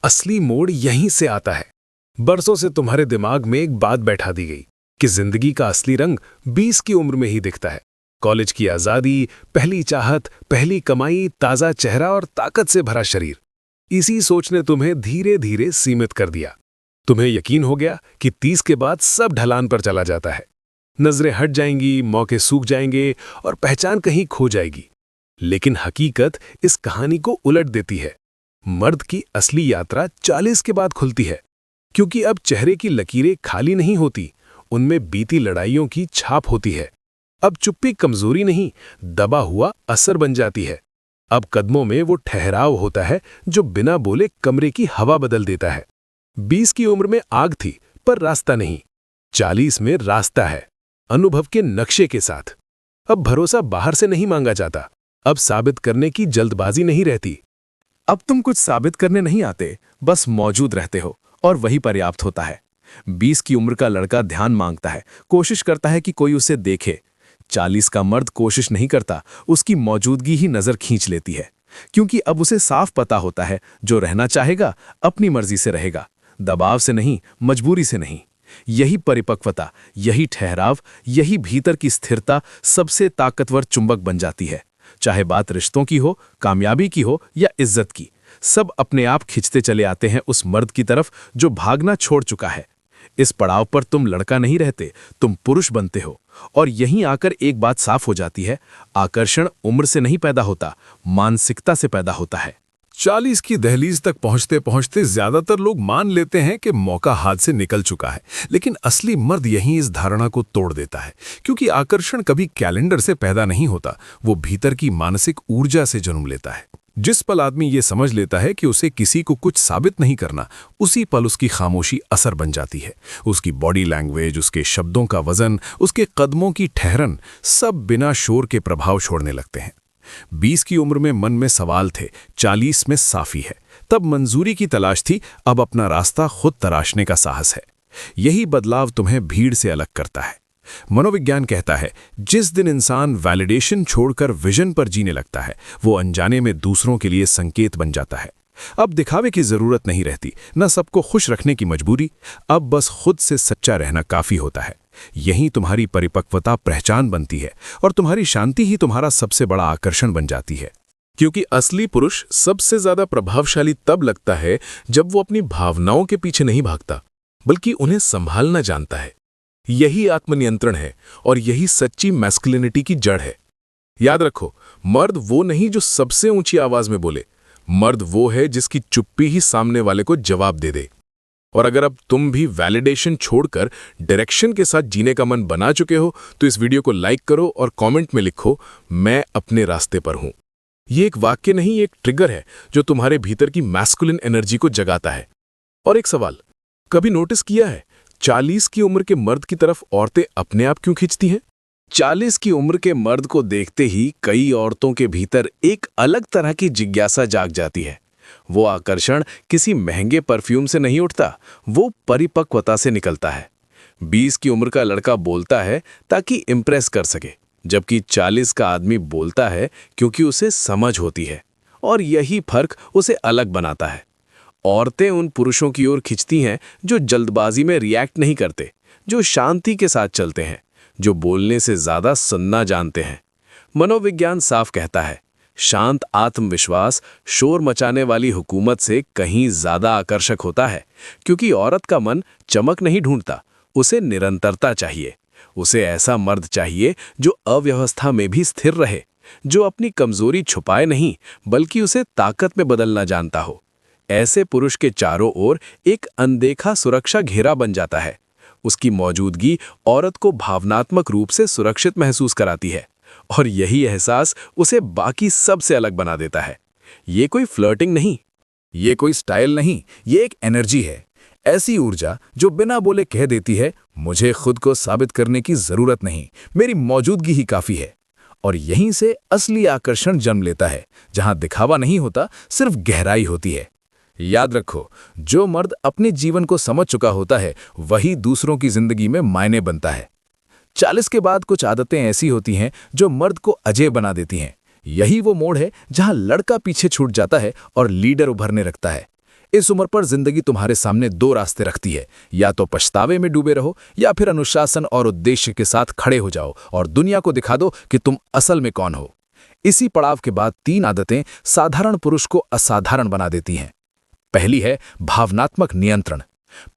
असली मोड़ यहीं से आता है। बरसों से तुम्हारे दिमाग में एक बात बैठा दी गई कि जिंदगी का असली रंग 20 की उम्र में ही दिखता है। कॉलेज की आजादी, पहली चाहत, पहली कमाई, ताजा चेहरा और ताकत से भरा शरीर। इसी सोच ने तुम्हें धीरे धीरे सीमित कर दिया। तुम्हें यकीन हो गया कि 30 के बाद सब ढलान पर चला जाता है। नजरें हट जाएंगी, मौके सूख जाएंगे और पहचान कहीं खो जाएगी। लेकिन हकीकत इस कहानी को उलट देती है। मर्द की असली यात्रा 40 के बाद खुलती है, क्योंकि अब चेहरे की लकीरें खाली नहीं होती, उनमें बीती लड़ाइयों की छाप होती है। अब चुप्पी कमजोरी नहीं, दबा हुआ असर बन जाती है। अब कदमों में वो ठहराव होता है जो बिना बोले कमरे की हवा बदल देता है। 20 की उम्र में आग थी, पर रास्ता नहीं। 40 में रास्ता है, अनुभव के नक्शे के साथ। अब भरोसा बाहर से नहीं मांगा जाता, अब साबित करने की जल्दबाजी नहीं रहती। अब तुम कुछ साबित करने नहीं आते, बस मौजूद रहते हो और वही पर्याप्त होता है। 20 की उम्र का लड़का ध्यान मांगता है, कोशिश करता है कि कोई उसे देखे। 40 का मर्द कोशिश नहीं करता, उसकी मौजूदगी ही नजर खींच लेती है, क्योंकि अब उसे साफ पता होता है जो रहना चाहेगा अपनी मर्जी से रहेगा, दबाव से नहीं, मजबूरी से नहीं। यही परिपक्वता, यही ठहराव, यही भीतर की स्थिरता सबसे ताकतवर चुंबक बन जाती है। चाहे बात रिश्तों की हो, कामयाबी की हो या इज्जत की, सब अपने आप खिंचते चले आते हैं उस मर्द की तरफ जो भागना छोड़ चुका है। इस पड़ाव पर तुम लड़का नहीं रहते, तुम पुरुष बनते हो। और यहीं आकर एक बात साफ हो जाती है, आकर्षण उम्र से नहीं पैदा होता, मानसिकता से पैदा होता है। 40 की दहलीज तक पहुंचते पहुंचते ज्यादातर लोग मान लेते हैं कि मौका हाथ से निकल चुका है, लेकिन असली मर्द यहीं इस धारणा को तोड़ देता है। क्योंकि आकर्षण कभी कैलेंडर से पैदा नहीं होता, वो भीतर की मानसिक ऊर्जा से जन्म लेता है। जिस पल आदमी ये समझ लेता है कि उसे किसी को कुछ साबित नहीं करना, उसी पल उसकी खामोशी असर बन जाती है। उसकी बॉडी लैंग्वेज, उसके शब्दों का वजन, उसके कदमों की ठहरन, सब बिना शोर के प्रभाव छोड़ने लगते हैं। 20 की उम्र में मन में सवाल थे, 40 में साफी है। तब मंजूरी की तलाश थी, अब अपना रास्ता खुद तराशने का साहस है। यही बदलाव तुम्हें भीड़ से अलग करता है। मनोविज्ञान कहता है, जिस दिन इंसान वैलिडेशन छोड़कर विजन पर जीने लगता है, वो अनजाने में दूसरों के लिए संकेत बन जाता है। अब दिखावे की जरूरत नहीं रहती, न सबको खुश रखने की मजबूरी। अब बस खुद से सच्चा रहना काफी होता है। यही तुम्हारी परिपक्वता पहचान बनती है, और तुम्हारी शांति ही तुम्हारा सबसे बड़ा आकर्षण बन जाती है। क्योंकि असली पुरुष सबसे ज्यादा प्रभावशाली तब लगता है जब वो अपनी भावनाओं के पीछे नहीं भागता, बल्कि उन्हें संभालना जानता है। यही आत्मनियंत्रण है, और यही सच्ची मैस्कुलिनिटी की जड़ है। याद रखो, मर्द वो नहीं जो सबसे ऊंची आवाज में बोले, मर्द वो है जिसकी चुप्पी ही सामने वाले को जवाब दे दे। और अगर अब तुम भी वैलिडेशन छोड़कर डायरेक्शन के साथ जीने का मन बना चुके हो, तो इस वीडियो को लाइक करो और कमेंट में लिखो, मैं अपने रास्ते पर हूं। ये एक वाक्य नहीं, एक ट्रिगर है जो तुम्हारे भीतर की मैस्कुलिन एनर्जी को जगाता है। और एक सवाल, कभी नोटिस किया है 40 की उम्र के मर्द की तरफ औरतें अपने आप क्यों खिंचती हैं? 40 की उम्र के मर्द को देखते ही कई औरतों के भीतर एक अलग तरह की जिज्ञासा जाग जाती है। वो आकर्षण किसी महंगे परफ्यूम से नहीं उठता, वो परिपक्वता से निकलता है। 20 की उम्र का लड़का बोलता है ताकि इम्प्रेस कर सके, जबकि 40 का आदमी बोलता है क्योंकि उसे समझ होती है। और यही फर्क उसे अलग बनाता है। औरतें उन पुरुषों की ओर खिंचती हैं जो जल्दबाजी में रिएक्ट नहीं करते, जो शांति के साथ चलते हैं, जो बोलने से ज्यादा सुनना जानते हैं। मनोविज्ञान साफ कहता है, शांत आत्मविश्वास शोर मचाने वाली हुकूमत से कहीं ज्यादा आकर्षक होता है, क्योंकि औरत का मन चमक नहीं ढूंढता, उसे निरंतरता चाहिए। उसे ऐसा मर्द चाहिए जो अव्यवस्था में भी स्थिर रहे, जो अपनी कमजोरी छुपाए नहीं, बल्कि उसे ताकत में बदलना जानता हो। ऐसे पुरुष के चारों ओर एक अनदेखा सुरक्षा घेरा बन जाता है। उसकी मौजूदगी औरत को भावनात्मक रूप से सुरक्षित महसूस कराती है, और यही एहसास उसे बाकी सबसे अलग बना देता है। ये कोई फ्लर्टिंग नहीं, ये कोई स्टाइल नहीं, ये एक एनर्जी है। ऐसी ऊर्जा जो बिना बोले कह देती है, मुझे खुद को साबित करने की जरूरत नहीं, मेरी मौजूदगी ही काफी है। और यहीं से असली आकर्षण जन्म लेता है, जहां दिखावा नहीं होता, सिर्फ गहराई होती है। याद रखो, जो मर्द अपने जीवन को समझ चुका होता है, वही दूसरों की जिंदगी में मायने बनता है। 40 के बाद कुछ आदतें ऐसी होती हैं जो मर्द को अजेय बना देती हैं। यही वो मोड़ है जहां लड़का पीछे छूट जाता है और लीडर उभरने लगता है। इस उम्र पर जिंदगी तुम्हारे सामने दो रास्ते रखती है, या तो पछतावे में डूबे रहो या फिर अनुशासन और उद्देश्य के साथ खड़े हो जाओ और दुनिया को दिखा दो कि तुम असल में कौन हो। इसी पड़ाव के बाद 3 आदतें साधारण पुरुष को असाधारण बना देती हैं। पहली है भावनात्मक नियंत्रण।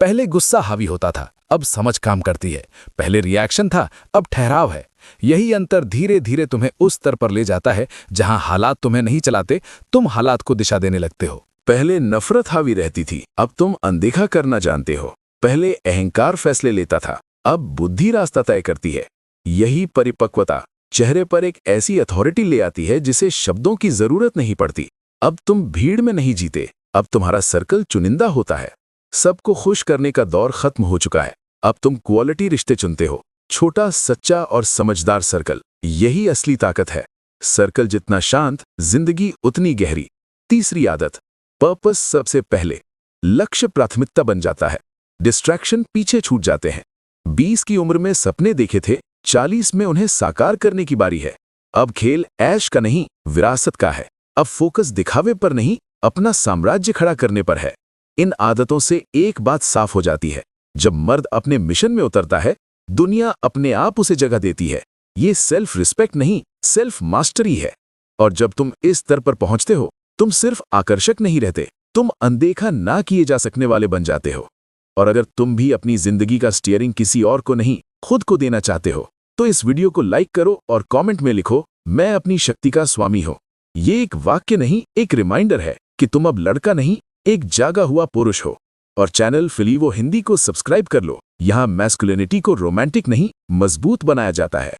पहले गुस्सा हावी होता था, अब समझ काम करती है। पहले रिएक्शन था, अब ठहराव है। यही अंतर धीरे धीरे तुम्हें उस स्तर पर ले जाता है जहां हालात तुम्हें नहीं चलाते, तुम हालात को दिशा देने लगते हो। पहले नफरत हावी रहती थी, अब तुम अनदेखा करना जानते हो। पहले अहंकार फैसले लेता था, अब बुद्धि रास्ता तय करती है। यही परिपक्वता चेहरे पर एक ऐसी अथॉरिटी ले आती है जिसे शब्दों की जरूरत नहीं पड़ती। अब तुम भीड़ में नहीं जीते, अब तुम्हारा सर्कल चुनिंदा होता है। सबको खुश करने का दौर खत्म हो चुका है, अब तुम क्वालिटी रिश्ते चुनते हो। छोटा, सच्चा और समझदार सर्कल, यही असली ताकत है। सर्कल जितना शांत, जिंदगी उतनी गहरी। तीसरी आदत, पर्पस सबसे पहले। लक्ष्य प्राथमिकता बन जाता है, डिस्ट्रैक्शन पीछे छूट जाते हैं। 20 की उम्र में सपने देखे थे, 40 में उन्हें साकार करने की बारी है। अब खेल ऐश का नहीं, विरासत का है। अब फोकस दिखावे पर नहीं, अपना साम्राज्य खड़ा करने पर है। इन आदतों से एक बात साफ हो जाती है, जब मर्द अपने मिशन में उतरता है, दुनिया अपने आप उसे जगह देती है। ये सेल्फ रिस्पेक्ट नहीं, सेल्फ मास्टरी है। और जब तुम इस स्तर पर पहुंचते हो, तुम सिर्फ आकर्षक नहीं रहते, तुम अनदेखा ना किए जा सकने वाले बन जाते हो। और अगर तुम भी अपनी जिंदगी का स्टीयरिंग किसी और को नहीं, खुद को देना चाहते हो, तो इस वीडियो को लाइक करो और कमेंट में लिखो, मैं अपनी शक्ति का स्वामी हूं। ये एक वाक्य नहीं, एक रिमाइंडर है कि तुम अब लड़का नहीं, एक जागा हुआ पुरुष हो। और चैनल फिलीवो हिंदी को सब्सक्राइब कर लो। यहाँ मैस्कुलिनिटी को रोमांटिक नहीं, मजबूत बनाया जाता है।